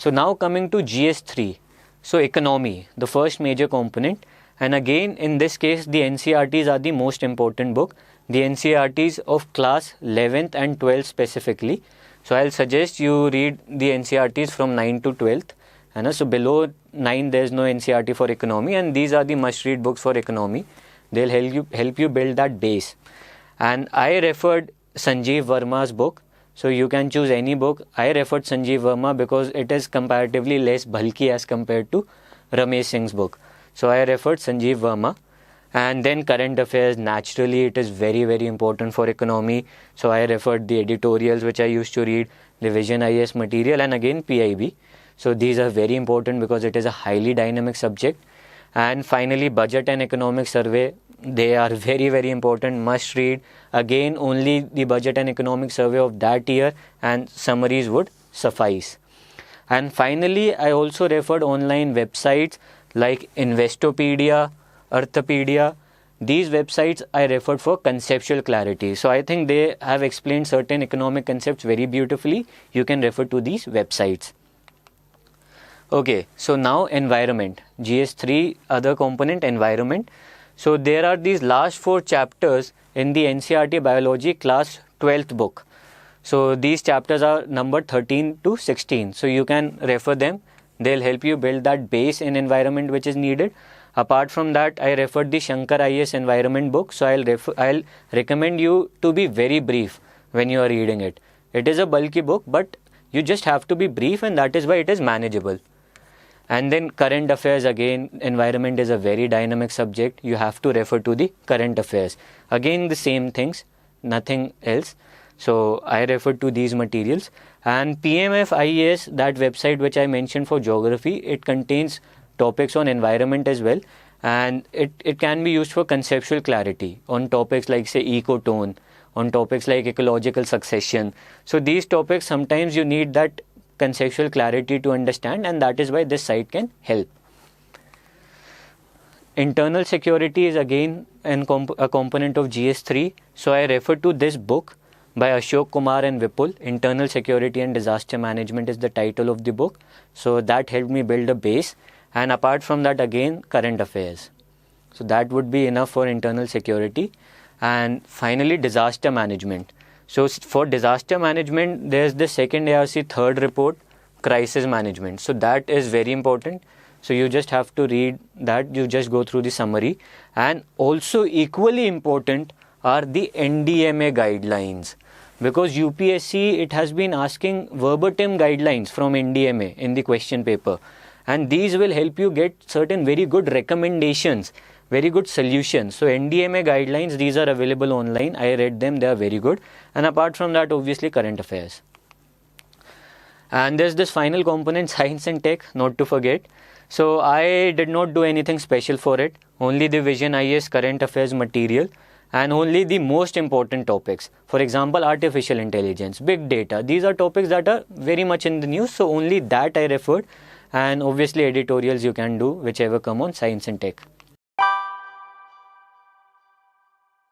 So now coming to GS3, so economy, the first major component, and again in this case the NCERTs are the most important book, the NCERTs of class 11th and 12th specifically. So I'll suggest you read the NCERTs from 9 to 12th, and so below 9 there's no NCERT for economy, and these are the must read books for economy. They'll help you build that base. And I referred Sanjeev Verma's book. So you can choose any book. I referred Sanjeev Verma because it is comparatively less bulky as compared to Ramesh Singh's book. So I referred Sanjeev Verma. And then current affairs, naturally it is very, very important for economy. So I referred the editorials which I used to read, the Vision IAS material, and again PIB. So these are very important because it is a highly dynamic subject. And finally, budget and economic survey, they are very, very important, must read. Again, only the budget and economic survey of that year and summaries would suffice. And finally, I also referred online websites like Investopedia, Arthopedia. These websites I referred for conceptual clarity. So I think they have explained certain economic concepts very beautifully. You can refer to these websites. Okay, so now environment, GS3 other component, environment. So there are these last 4 chapters in the NCERT biology class 12th book. So these chapters are numbered 13 to 16. So you can refer them. They'll help you build that base in environment which is needed. Apart from that, I referred the Shankar IAS environment book. So I'll recommend you to be very brief when you are reading it. It is a bulky book, but you just have to be brief, and that is why it is manageable. And then current affairs, again, environment is a very dynamic subject. You have to refer to the current affairs. Again, the same things, nothing else. So I refer to these materials. And PMF IAS, that website which I mentioned for geography, it contains topics on environment as well. And it can be used for conceptual clarity on topics like, say, ecotone, on topics like ecological succession. So these topics, sometimes you need that conceptual clarity to understand, and that is why this site can help. Internal security is again a component of GS3. So I refer to this book by Ashok Kumar and Vipul. Internal Security and Disaster Management is the title of the book. So that helped me build a base. And apart from that, again, current affairs. So that would be enough for internal security. And finally, disaster management. So for disaster management, there's the second ARC third report, crisis management. So that is very important. So you just have to read that. You just go through the summary. And also equally important are the NDMA guidelines. Because UPSC, it has been asking verbatim guidelines from NDMA in the question paper. And these will help you get certain very good recommendations, very good solutions. So NDMA guidelines, these are available online. I read them, they are very good. And apart from that, obviously current affairs. And there's this final component, science and tech, not to forget. So I did not do anything special for it. Only the Vision IAS current affairs material and only the most important topics. For example, artificial intelligence, big data. These are topics that are very much in the news. So only that I referred. And obviously editorials you can do whichever come on science and tech.